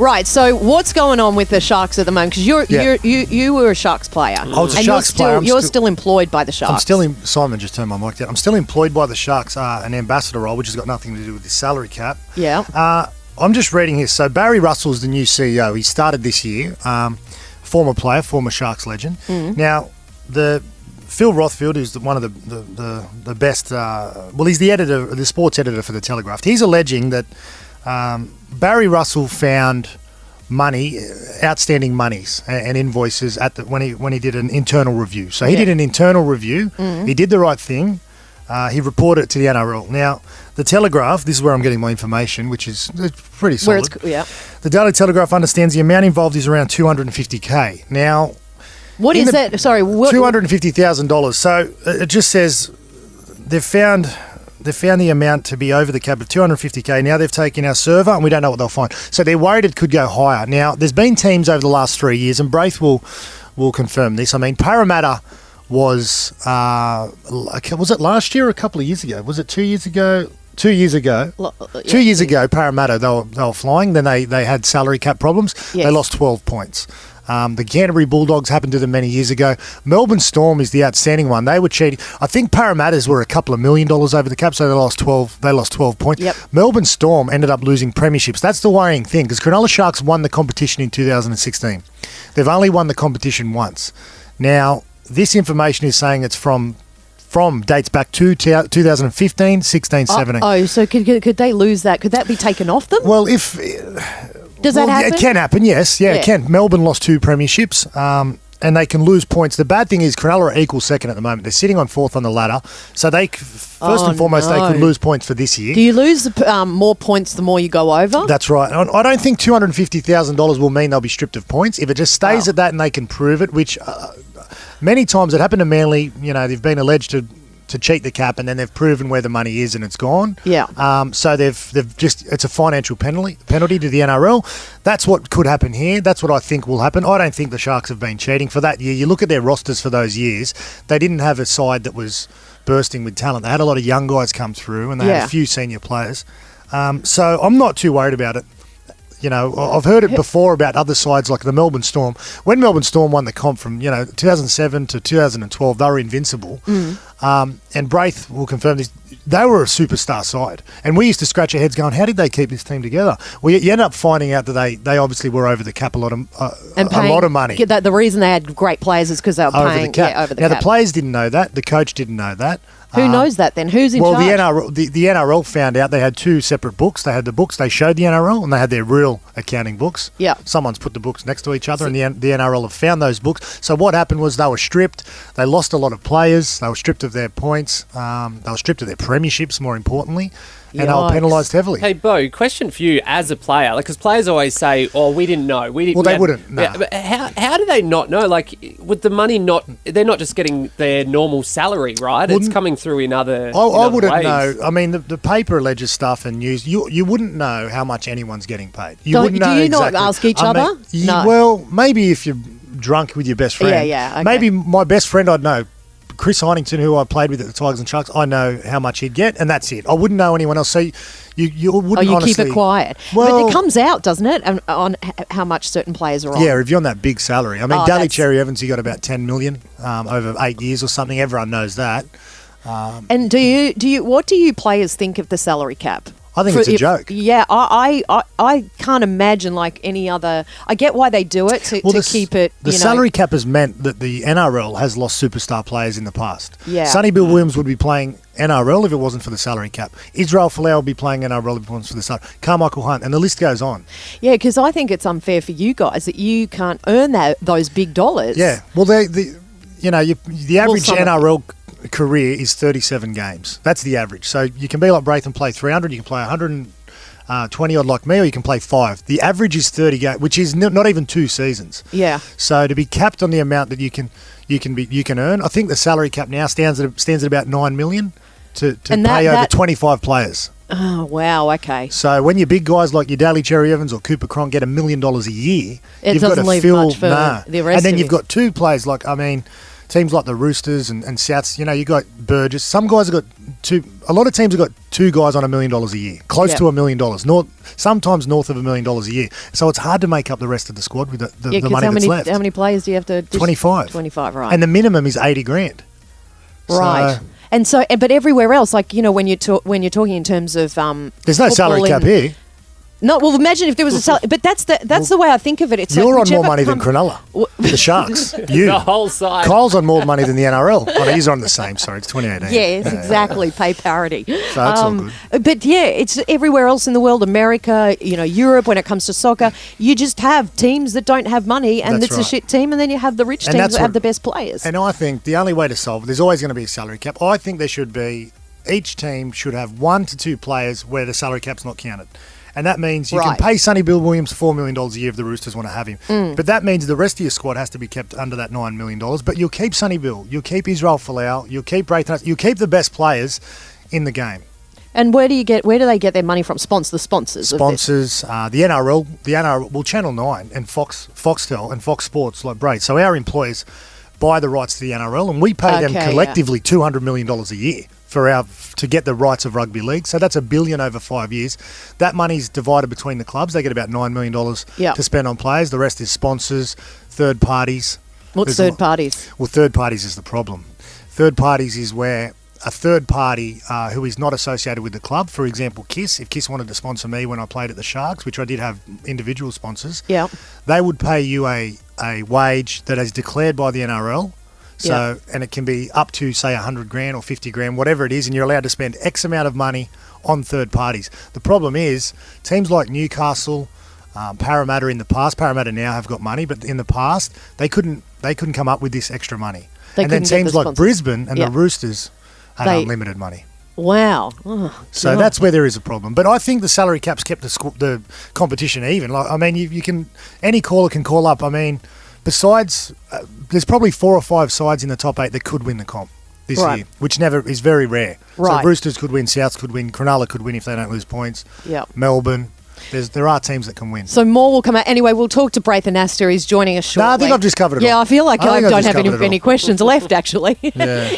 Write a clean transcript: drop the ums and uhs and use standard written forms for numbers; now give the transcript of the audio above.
Right. So what's going on with the Sharks at the moment? Because you were a Sharks player. I was a Sharks player. You're still employed by the Sharks. Simon just turned my mic down. I'm still employed by the Sharks, an ambassador role, which has got nothing to do with the salary cap. Yeah. I'm just reading here. So Barry Russell's the new CEO. He started this year. Former player, former Sharks legend. Now, Phil Rothfield, who's one of the best. He's the editor, the sports editor for the Telegraph. He's alleging that Barry Russell found money, outstanding monies and invoices when he did an internal review. So he did an internal review. He did the right thing. He reported it to the NRL. Now, the Telegraph, this is where I'm getting my information, which is pretty solid. The Daily Telegraph understands the amount involved is around $250K. Now, what is that? Sorry, $250,000. So it just says they found the amount to be over the cap of $250K. Now they've taken our server and we don't know what they'll find. So they're worried it could go higher. Now, there's been teams over the last 3 years, and Braith will confirm this. I mean, Parramatta was it last year or a couple of years ago? Was it 2 years ago? 2 years ago. 2 years ago, Parramatta, they were flying. Then they had salary cap problems. Yes. They lost 12 points. The Canterbury Bulldogs happened to them many years ago. Melbourne Storm is the outstanding one. They were cheating. I think Parramatta's were a couple of $1 million over the cap, so they lost 12 points. Yep. Melbourne Storm ended up losing premierships. That's the worrying thing, because Cronulla Sharks won the competition in 2016. They've only won the competition once. Now, this information is saying it's from dates back to 2015, 16, 17. So could they lose that? Could that be taken off them? Well, Does that happen? It can happen, yes. Yeah, it can. Melbourne lost 2 premierships, and they can lose points. The bad thing is Cronulla are equal second at the moment. They're sitting on 4th on the ladder. So they, first and foremost, they could lose points for this year. Do you lose more points the more you go over? That's right. I don't think $250,000 will mean they'll be stripped of points. If it just stays at that and they can prove it, which many times it happened to Manly, they've been alleged to cheat the cap, and then they've proven where the money is and it's gone. Yeah. So they've just, it's a financial penalty to the NRL. That's what could happen here. That's what I think will happen. I don't think the Sharks have been cheating for that year. You look at their rosters for those years, they didn't have a side that was bursting with talent. They had a lot of young guys come through, and they had a few senior players. So I'm not too worried about it. I've heard it before about other sides like the Melbourne Storm. When Melbourne Storm won the comp from 2007 to 2012, they were invincible. And Braith will confirm this. They were a superstar side, and we used to scratch our heads going, "How did they keep this team together?" Well, you end up finding out that they obviously were over the cap a lot of money. The reason they had great players is because they were paying over the cap. Now the players didn't know that. The coach didn't know that. Who knows that then? Who's in charge? The NRL found out. They had 2 separate books. They had the books they showed the NRL, and they had their real accounting books. Yeah. Someone's put the books next to each other, and the NRL have found those books. So what happened was they were stripped. They lost a lot of players. They were stripped of their points. They were stripped of their premierships, more importantly. And they were penalised heavily. Hey, Bo, question for you as a player. Because players always say, we didn't know. They wouldn't. No. Yeah, but how do they not know? Like, with the money they're not just getting their normal salary, right? It's coming through in other I wouldn't ways. know. I mean, the paper alleges stuff and news. You wouldn't know how much anyone's getting paid. Do you not ask each other? No. Well, maybe if you're drunk with your best friend. Yeah. Okay. Maybe my best friend I'd know. Chris Heinington, who I played with at the Tigers and Sharks, I know how much he'd get, and that's it. I wouldn't know anyone else. So you wouldn't honestly... keep it quiet. Well, but it comes out, doesn't it, on how much certain players are on? Yeah, if you're on that big salary. I mean, Daly Cherry Evans, he got about $10 million over 8 years or something. Everyone knows that. And what do you players think of the salary cap? I think it's a joke. Yeah, I can't imagine like any other. I get why they do it to keep it. The salary cap has meant that the NRL has lost superstar players in the past. Yeah. Sonny Bill Williams would be playing NRL if it wasn't for the salary cap. Israel Folau would be playing NRL if it wasn't for the salary. Carmichael Hunt, and the list goes on. Yeah, because I think it's unfair for you guys that you can't earn those big dollars. Yeah, well, the average NRL career is 37 games. That's the average. So you can be like Braith and play 300. You can play 120 odd like me, or you can play 5. The average is 30 games, which is not even 2 seasons. Yeah. So to be capped on the amount that you can earn, I think the salary cap now stands at about $9 million to pay over 25 players. Oh, wow, okay. So when your big guys like your Daly Cherry Evans or Cooper Cronk get $1 million a year, you've got to leave fill much for the rest and then of you've got 2 players like, I mean, teams like the Roosters and Souths, you got Burgess. Some guys have got a lot of teams have got 2 guys on $1 million a year, close to $1 million, sometimes north of $1 million a year. So it's hard to make up the rest of the squad with the money that's left. How many players do you have to? 25. 25, right. And the minimum is $80,000. Right. But everywhere else, like, when you're talking in terms of there's no salary cap here. No, well, imagine if there was a salary. But that's the way I think of it. It's you're like on more money than Cronulla, the Sharks. The whole side. Kyle's on more money than the NRL. Oh, he's on the same. Sorry, it's 2018. Yes, exactly. Pay parity. So that's all good. But yeah, it's everywhere else in the world. America, Europe. When it comes to soccer, you just have teams that don't have money, and it's a shit team, and then you have the rich teams that have the best players. And I think the only way to solve it, there's always going to be a salary cap. I think there should be. Each team should have 1 to 2 players where the salary cap's not counted. And that means you can pay Sonny Bill Williams $4 million a year if the Roosters want to have him. But that means the rest of your squad has to be kept under that $9 million. But you'll keep Sonny Bill, you'll keep Israel Folau, you'll keep Braithen, you'll keep the best players in the game. And where do they get their money from? The sponsors. The NRL, well, Channel 9 and Foxtel and Fox Sports like Braid. So our employers buy the rights to the NRL, and we pay them collectively $200 million a year to get the rights of rugby league. So that's $1 billion over 5 years. That money's divided between the clubs. They get about $9 million to spend on players. The rest is sponsors, third parties. What's third parties? Well, third parties is the problem. Third parties is where a third party who is not associated with the club, for example, KISS, if KISS wanted to sponsor me when I played at the Sharks, which I did have individual sponsors, they would pay you a wage that is declared by the NRL. So, and it can be up to, say, $100,000 or $50,000, whatever it is, and you're allowed to spend X amount of money on third parties. The problem is teams like Newcastle, Parramatta in the past, Parramatta now have got money, but in the past they couldn't come up with this extra money. And then teams like Brisbane and the Roosters had unlimited money. Wow. So that's where there is a problem. But I think the salary cap's kept the competition even. Like, I mean, you can any caller can call up. I mean, besides, there's probably 4 or 5 sides in the top 8 that could win the comp this year, which never is very rare. So Roosters could win, Souths could win, Cronulla could win if they don't lose points. Melbourne. There are teams that can win. So more will come out. Anyway, we'll talk to Braithen Astor. He's joining us shortly. No, I think I've just covered it all. Yeah, I feel like I don't have any questions left, actually. Yeah.